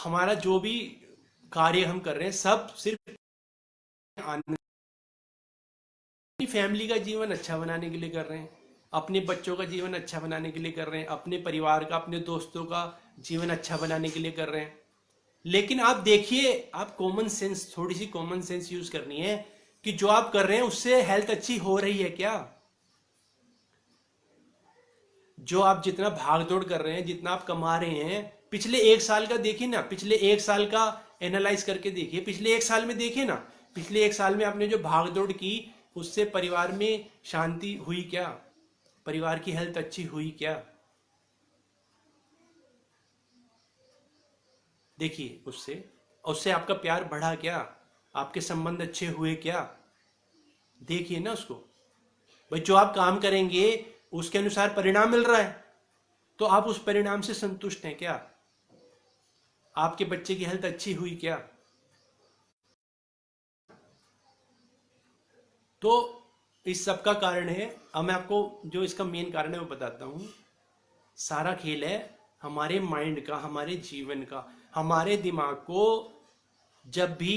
हमारा जो भी कार्य हम कर रहे हैं सब सिर्फ अपनी फैमिली का जीवन अच्छा बनाने के लिए कर रहे हैं, अपने बच्चों का जीवन अच्छा बनाने के लिए कर रहे हैं, अपने परिवार का, अपने दोस्तों का जीवन अच्छा बनाने के लिए कर रहे हैं। लेकिन आप देखिए, आप कॉमन सेंस, थोड़ी सी कॉमन सेंस यूज करनी है कि जो आप कर रहे हैं उससे हेल्थ अच्छी हो रही है क्या? जो आप जितना भाग दौड़ कर रहे हैं, जितना आप कमा रहे हैं, पिछले एक साल का देखिए ना, पिछले एक साल का एनालाइज करके देखिए, पिछले एक साल में देखिए ना, पिछले एक साल में आपने जो भाग दौड़ की उससे परिवार में शांति हुई क्या? परिवार की हेल्थ अच्छी हुई क्या? देखिए, उससे उससे आपका प्यार बढ़ा क्या? आपके संबंध अच्छे हुए क्या? देखिए ना उसको। भाई, जो आप काम करेंगे उसके अनुसार परिणाम मिल रहा है, तो आप उस परिणाम से संतुष्ट हैं क्या? आपके बच्चे की हेल्थ अच्छी हुई क्या? तो इस सब का कारण है, अब मैं आपको जो इसका मेन कारण है वो बताता हूँ। सारा खेल है हमारे माइंड का, हमारे जीवन का। हमारे दिमाग को जब भी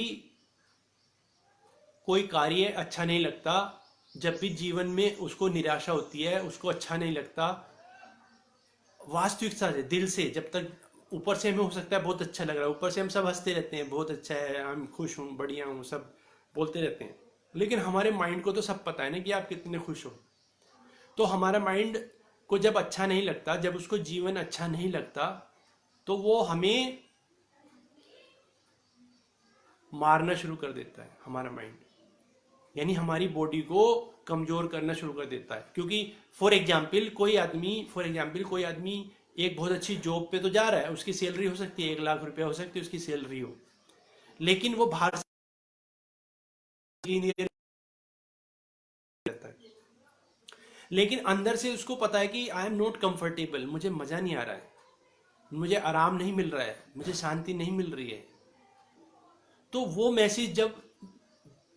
कोई कार्य अच्छा नहीं लगता, जब भी जीवन में उसको निराशा होती है, उसको अच्छा नहीं लगता, वास्तविकता से, दिल से, जब तक ऊपर से हमें हो सकता है बहुत अच्छा लग रहा है, ऊपर से हम सब हंसते रहते हैं, बहुत अच्छा है, हम खुश हूँ, बढ़िया हूँ, सब बोलते रहते हैं, लेकिन हमारे माइंड को तो सब पता है ना कि आप कितने खुश हो। तो हमारा माइंड को जब अच्छा नहीं लगता, जब उसको जीवन अच्छा नहीं लगता, तो वो हमें मारना शुरू कर देता है, हमारा माइंड। यानी हमारी बॉडी को कमजोर करना शुरू कर देता है। क्योंकि फॉर एग्जाम्पल कोई आदमी एक बहुत अच्छी जॉब पे तो जा रहा है, उसकी सैलरी हो सकती है 1 लाख रुपया, हो सकती है उसकी सैलरी हो, लेकिन वो बाहर से इंजीनियर रहता है, लेकिन अंदर से उसको पता है कि आई एम नॉट कंफर्टेबल, मुझे मजा नहीं आ रहा है, मुझे आराम नहीं मिल रहा है, मुझे शांति नहीं मिल रही है। तो वो मैसेज जब,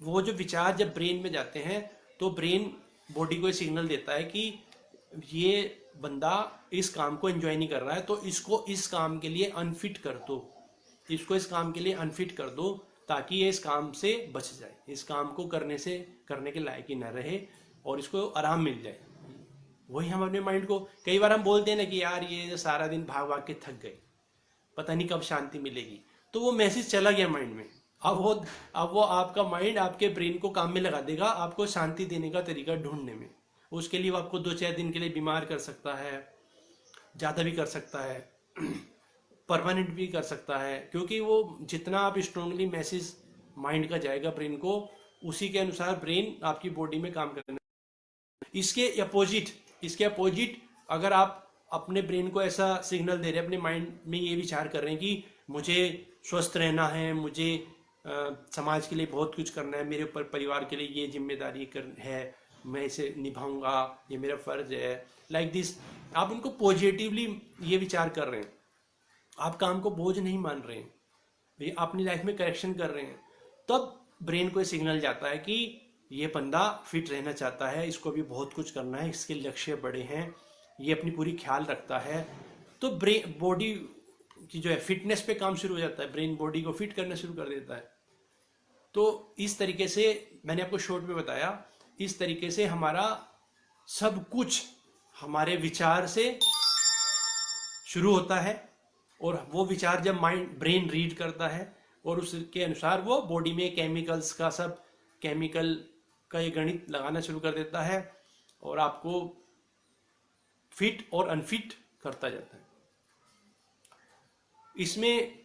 वो जो विचार जब ब्रेन में जाते हैं, तो ब्रेन बॉडी को सिग्नल देता है कि ये बंदा इस काम को एंजॉय नहीं कर रहा है, तो इसको इस काम के लिए अनफिट कर दो, इसको इस काम के लिए अनफिट कर दो, ताकि ये इस काम से बच जाए, इस काम को करने के लायक ही न रहे और इसको आराम मिल जाए। वही हम अपने माइंड को, कई बार हम बोलते हैं ना कि यार ये सारा दिन भाग भाग के थक गए, पता नहीं कब शांति मिलेगी, तो वो मैसेज चला गया माइंड में। अब वो आपका माइंड आपके ब्रेन को काम में लगा देगा, आपको शांति देने का तरीका ढूंढने में। उसके लिए वो आपको 2-4 दिन के लिए बीमार कर सकता है, ज़्यादा भी कर सकता है, परमानेंट भी कर सकता है, क्योंकि वो जितना आप स्ट्रांगली मैसेज माइंड का जाएगा ब्रेन को, उसी के अनुसार ब्रेन आपकी बॉडी में काम करने। इसके अपोजिट अगर आप अपने ब्रेन को ऐसा सिग्नल दे रहे हैं, अपने माइंड में ये विचार कर रहे हैं कि मुझे स्वस्थ रहना है, मुझे समाज के लिए बहुत कुछ करना है, मेरे ऊपर परिवार के लिए ये जिम्मेदारी है, मैं इसे निभाऊंगा, ये मेरा फर्ज है, लाइक दिस, आप उनको पॉजिटिवली ये विचार कर रहे हैं, आप काम को बोझ नहीं मान रहे हैं, ये अपनी लाइफ में करेक्शन कर रहे हैं, तब ब्रेन को सिग्नल जाता है कि ये बंदा फिट रहना चाहता है, इसको भी बहुत कुछ करना है, इसके लक्ष्य बड़े हैं, ये अपनी पूरी ख्याल रखता है। तो ब्रेन बॉडी की जो है फिटनेस पे काम शुरू हो जाता है, ब्रेन बॉडी को फिट करना शुरू कर देता है। तो इस तरीके से मैंने आपको शॉर्ट में बताया, इस तरीके से हमारा सब कुछ हमारे विचार से शुरू होता है, और वो विचार जब माइंड ब्रेन रीड करता है और उसके अनुसार वो बॉडी में केमिकल्स का, सब केमिकल का ये गणित लगाना शुरू कर देता है और आपको फिट और अनफिट करता जाता है। इसमें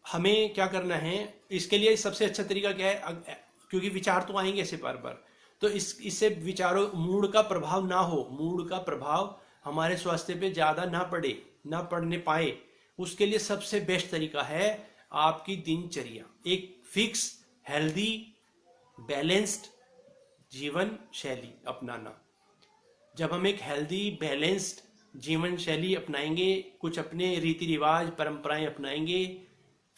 हमें क्या करना है, इसके लिए सबसे अच्छा तरीका क्या है, क्योंकि विचार तो आएंगे ऐसे बार बार, तो इससे विचारों, मूड का प्रभाव ना हो, मूड का प्रभाव हमारे स्वास्थ्य पे ज्यादा ना पड़े, ना पड़ने पाए, उसके लिए सबसे बेस्ट तरीका है आपकी दिनचर्या, एक फिक्स, हेल्दी, बैलेंस्ड जीवन शैली अपनाना। जब हम एक हेल्दी बैलेंस्ड जीवन शैली अपनाएंगे, कुछ अपने रीति रिवाज परंपराएं अपनाएंगे,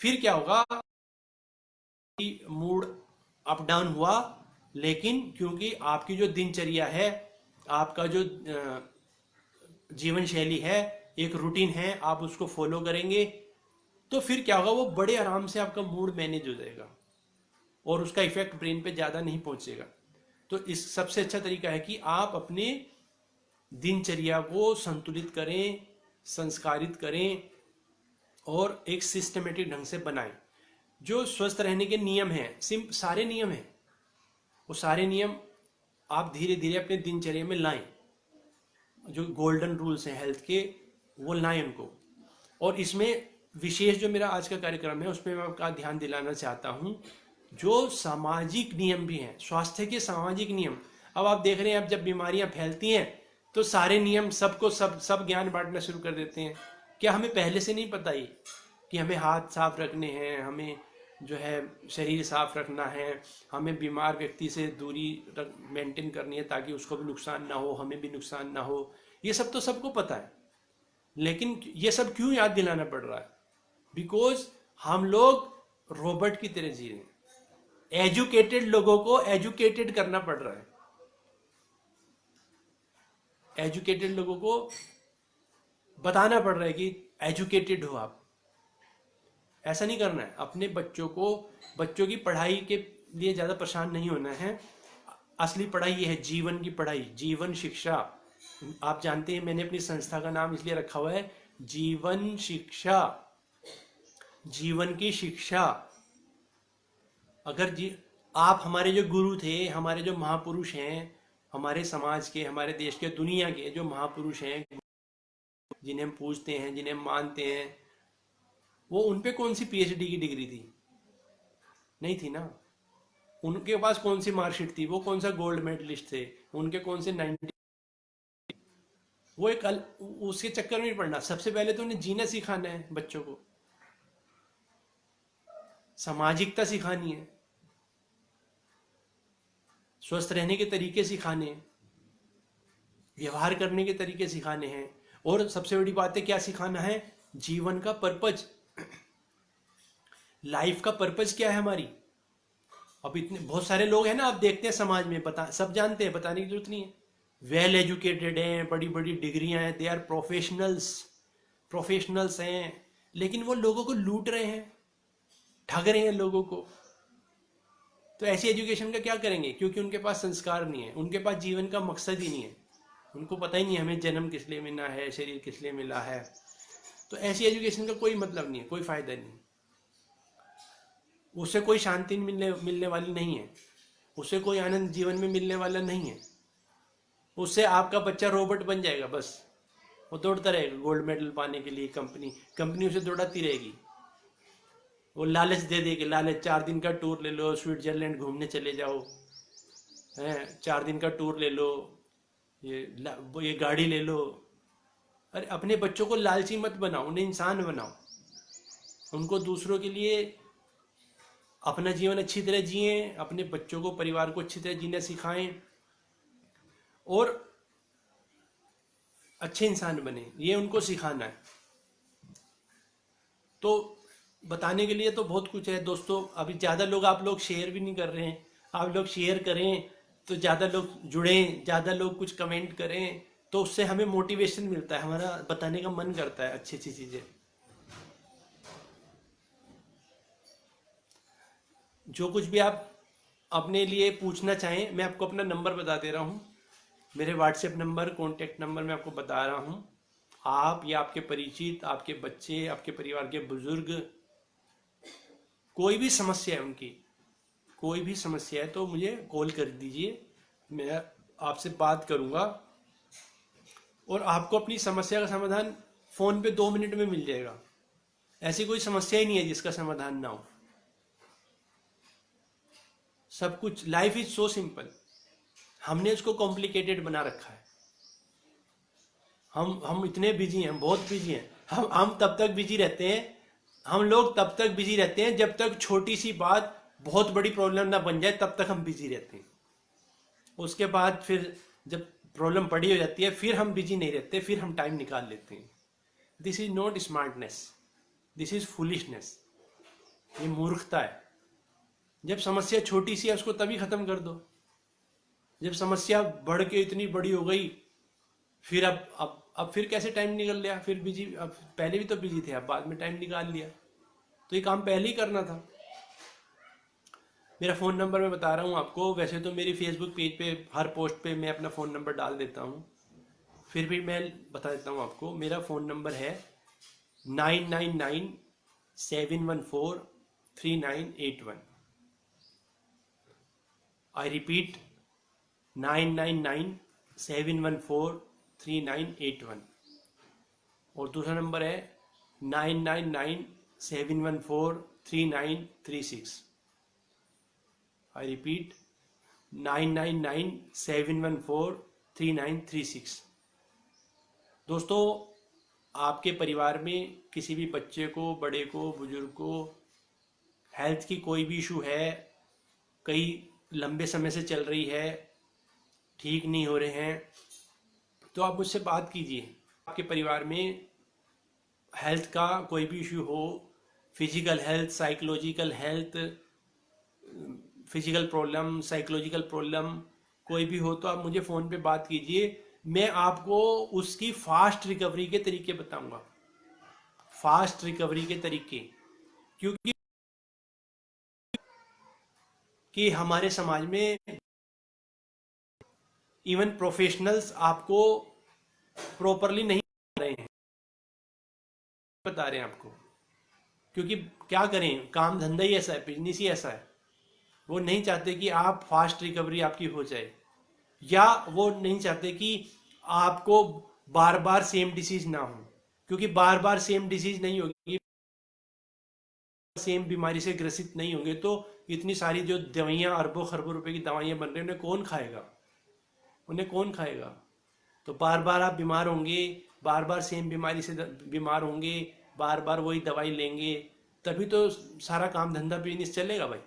फिर क्या होगा कि मूड अप डाउन हुआ, लेकिन क्योंकि आपकी जो दिनचर्या है, आपका जो जीवन शैली है, एक रूटीन है, आप उसको फॉलो करेंगे, तो फिर क्या होगा, वो बड़े आराम से आपका मूड मैनेज हो जाएगा और उसका इफेक्ट ब्रेन पे ज़्यादा नहीं पहुंचेगा। तो इस सबसे अच्छा तरीका है कि आप अपने दिनचर्या को संतुलित करें, संस्कारित करें और एक सिस्टमेटिक ढंग से बनाएं। जो स्वस्थ रहने के नियम हैं, सारे नियम हैं, वो सारे नियम आप धीरे धीरे अपने दिनचर्या में लाएं। जो गोल्डन रूल्स हैं हेल्थ के, वो लाएं उनको। और इसमें विशेष जो मेरा आज का कार्यक्रम है उसमें मैं आपका ध्यान दिलाना चाहता हूं, जो सामाजिक नियम भी हैं, स्वास्थ्य के सामाजिक नियम। अब आप देख रहे हैं, अब जब बीमारियां फैलती हैं तो सारे नियम सबको सब ज्ञान बांटना शुरू कर देते हैं। क्या हमें पहले से नहीं पता ही कि हमें हाथ साफ रखने हैं, हमें जो है शरीर साफ रखना है, हमें बीमार व्यक्ति से दूरी मेंटेन करनी है ताकि उसको भी नुकसान ना हो, हमें भी नुकसान ना हो। ये सब तो सबको पता है, लेकिन ये सब क्यों याद दिलाना पड़ रहा है? बिकॉज हम लोग रोबोट की तरह जी रहे हैं। एजुकेटेड लोगों को एजुकेटेड करना पड़ रहा है। एजुकेटेड लोगों को बताना पड़ रहा है कि एजुकेटेड हो आप। ऐसा नहीं करना है। अपने बच्चों को, बच्चों की पढ़ाई के लिए ज़्यादा परेशान नहीं होना है। असली पढ़ाई ये है, जीवन की पढ़ाई, जीवन शिक्षा। आप जानते हैं मैंने अपनी संस्था का नाम इसलिए रखा हुआ है जीवन शिक्षा, जीवन की शिक्षा। अगर आप हमारे जो गुरु थे, हमारे जो महापुरुष हैं, हमारे समाज के, हमारे देश के, दुनिया के जो महापुरुष हैं जिन्हें हम पूजते हैं, जिन्हें हम मानते हैं, वो उन पे कौन सी पीएचडी की डिग्री थी? नहीं थी ना। उनके पास कौन सी मार्कशीट थी? वो कौन सा गोल्ड मेडलिस्ट थे? उनके कौन से 90? वो एक उसके चक्कर में नहीं पड़ना। सबसे पहले तो उन्हें जीना सिखाना है बच्चों को, सामाजिकता सिखानी है, स्वस्थ रहने के तरीके सिखाने हैं, व्यवहार करने के तरीके सिखाने हैं, और सबसे बड़ी बात है क्या सिखाना है? जीवन का पर्पज, लाइफ का पर्पज क्या है हमारी। अब इतने बहुत सारे लोग हैं ना, आप देखते हैं समाज में, सब जानते हैं, बताने की जरूरत नहीं है। वेल एजुकेटेड हैं, बड़ी बड़ी डिग्रियां हैं, दे आर प्रोफेशनल्स हैं, लेकिन वो लोगों को लूट रहे हैं, ठग रहे हैं लोगों को। तो ऐसी एजुकेशन का क्या करेंगे? क्योंकि उनके पास संस्कार नहीं है, उनके पास जीवन का मकसद ही नहीं है, उनको पता ही नहीं हमें जन्म किस लिए मिला है, शरीर किस लिए मिला है। तो ऐसी एजुकेशन का कोई मतलब नहीं है, कोई फायदा नहीं, उससे कोई शांति मिलने वाली नहीं है, उससे कोई आनंद जीवन में मिलने वाला नहीं है। उससे आपका बच्चा रोबोट बन जाएगा, बस वो दौड़ता रहेगा गोल्ड मेडल पाने के लिए, कंपनी उसे दौड़ाती रहेगी। वो लालच दे देगी, लालच, 4 दिन का टूर ले लो, स्विट्जरलैंड घूमने चले जाओ, हैं 4 दिन का टूर ले लो, ये गाड़ी ले लो। अरे अपने बच्चों को लालची मत बनाओ, उन्हें इंसान बनाओ, उनको दूसरों के लिए अपना जीवन अच्छी तरह जिए, अपने बच्चों को, परिवार को अच्छी तरह जीना सिखाएं और अच्छे इंसान बने, ये उनको सिखाना है। तो बताने के लिए तो बहुत कुछ है दोस्तों। अभी ज़्यादा लोग, आप लोग शेयर भी नहीं कर रहे हैं। आप लोग शेयर करें तो ज़्यादा लोग जुड़ें, ज़्यादा लोग कुछ कमेंट करें, तो उससे हमें मोटिवेशन मिलता है, हमारा बताने का मन करता है अच्छी अच्छी चीज़ें। जो कुछ भी आप अपने लिए पूछना चाहें, मैं आपको अपना नंबर बता दे रहा हूँ, मेरे व्हाट्सएप नंबर, कॉन्टेक्ट नंबर मैं आपको बता रहा हूँ। आप या आपके परिचित, आपके बच्चे, आपके परिवार के बुजुर्ग, कोई भी समस्या है उनकी, कोई भी समस्या है तो मुझे कॉल कर दीजिए, मैं आपसे बात करूँगा और आपको अपनी समस्या का समाधान फ़ोन पे 2 मिनट में मिल जाएगा। ऐसी कोई समस्या ही नहीं है जिसका समाधान ना हो। सब कुछ, लाइफ इज सो सिंपल, हमने उसको कॉम्प्लिकेटेड बना रखा है। हम इतने बिजी हैं, बहुत बिजी हैं। हम तब तक बिजी रहते हैं, हम लोग तब तक बिजी रहते हैं जब तक छोटी सी बात बहुत बड़ी प्रॉब्लम ना बन जाए, तब तक हम बिजी रहते हैं। उसके बाद फिर जब प्रॉब्लम बड़ी हो जाती है, फिर हम बिजी नहीं रहते, फिर हम टाइम निकाल लेते हैं। This is not smartness, this is foolishness, ये मूर्खता है। जब समस्या छोटी सी है उसको तभी खत्म कर दो। जब समस्या बढ़ के इतनी बड़ी हो गई, फिर अब फिर कैसे टाइम निकल लिया? फिर बिजी, अब पहले भी तो बिजी थे, अब बाद में टाइम निकाल लिया। तो ये काम पहले ही करना था। मेरा फ़ोन नंबर मैं बता रहा हूँ आपको, वैसे तो मेरी फेसबुक पेज पे हर पोस्ट पे मैं अपना फ़ोन नंबर डाल देता हूँ, फिर भी मैं बता देता हूँ आपको। मेरा फ़ोन नंबर है 9997143981। I repeat 9997143981। और दूसरा नंबर है 9997143936। I repeat 9997143936। दोस्तों, आपके परिवार में किसी भी बच्चे को, बड़े को, बुजुर्ग को हेल्थ की कोई भी इशू है, कई लंबे समय से चल रही है, ठीक नहीं हो रहे हैं, तो आप मुझसे बात कीजिए। आपके परिवार में हेल्थ का कोई भी इशू हो, physical health, psychological health, physical problem, psychological problem कोई भी हो, तो आप मुझे फ़ोन पे बात कीजिए। मैं आपको उसकी फास्ट रिकवरी के तरीके बताऊंगा, फास्ट रिकवरी के तरीके। क्योंकि कि हमारे समाज में इवन प्रोफेशनल्स आपको प्रॉपरली नहीं बता रहे हैं आपको। क्योंकि क्या करें, काम धंधा ही ऐसा है, बिजनेस ही ऐसा है। वो नहीं चाहते कि आप फास्ट रिकवरी आपकी हो जाए, या वो नहीं चाहते कि आपको बार बार सेम डिसीज ना हो। क्योंकि बार बार सेम डिसीज नहीं होगी, सेम बीमारी से ग्रसित नहीं होंगे, तो इतनी सारी जो दवाइयाँ, अरबों खरबों रुपए की दवाइयाँ बन रही हैं, उन्हें कौन खाएगा, उन्हें कौन खाएगा। तो बार बार आप बीमार होंगे, बार बार सेम बीमारी से बीमार होंगे, बार बार वही दवाई लेंगे, तभी तो सारा काम धंधा बिजनेस चलेगा भाई,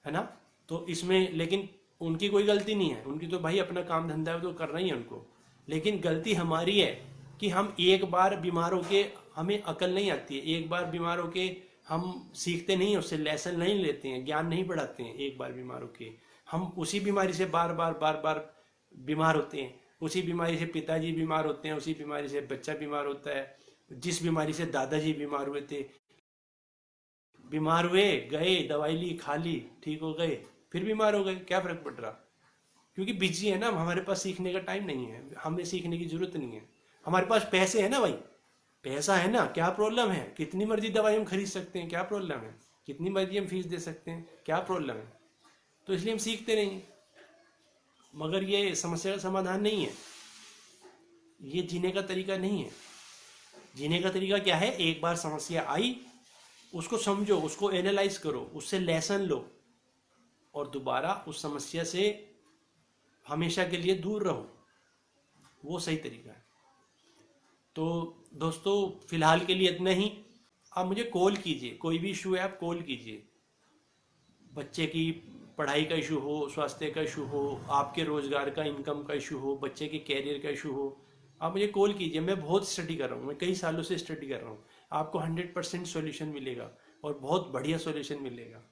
है ना। तो इसमें लेकिन उनकी कोई गलती नहीं है, उनकी तो भाई अपना काम धंधा है, तो करना ही है उनको। लेकिन गलती हमारी है कि हम एक बार बीमार होके, हमें अकल नहीं आती है, एक बार बीमार होके हम सीखते नहीं, उससे लेसन नहीं लेते हैं, ज्ञान नहीं बढ़ाते हैं। एक बार बीमार होके हम उसी बीमारी से बार बार बार बार बीमार होते हैं। उसी बीमारी से पिताजी बीमार होते हैं, उसी बीमारी से बच्चा बीमार होता है। जिस बीमारी से दादाजी बीमार हुए थे, बीमार हुए, गए, दवाई ली, खा ली, ठीक हो गए, फिर बीमार हो गए, क्या फर्क पड़ रहा। क्योंकि बिजी है ना, हमारे पास सीखने का टाइम नहीं है, हमें सीखने की जरूरत नहीं है। हमारे पास पैसे है ना भाई, पैसा है ना, क्या प्रॉब्लम है, कितनी मर्जी दवाई हम खरीद सकते हैं, क्या प्रॉब्लम है, कितनी मर्जी हम फीस दे सकते हैं, क्या प्रॉब्लम है। तो इसलिए हम सीखते नहीं। मगर ये समस्या का समाधान नहीं है, ये जीने का तरीका नहीं है। जीने का तरीका क्या है, एक बार समस्या आई, उसको समझो, उसको एनालाइज करो, उससे लेसन लो, और दोबारा उस समस्या से हमेशा के लिए दूर रहो। वो सही तरीका है। तो दोस्तों, फिलहाल के लिए इतना ही। आप मुझे कॉल कीजिए, कोई भी इशू है आप कॉल कीजिए। बच्चे की पढ़ाई का इशू हो, स्वास्थ्य का इशू हो, आपके रोजगार का, इनकम का इशू हो, बच्चे के कैरियर का इशू हो, आप मुझे कॉल कीजिए। मैं बहुत स्टडी कर रहा हूँ, मैं कई सालों से स्टडी कर रहा हूँ। आपको 100% सॉल्यूशन मिलेगा, और बहुत बढ़िया सॉल्यूशन मिलेगा।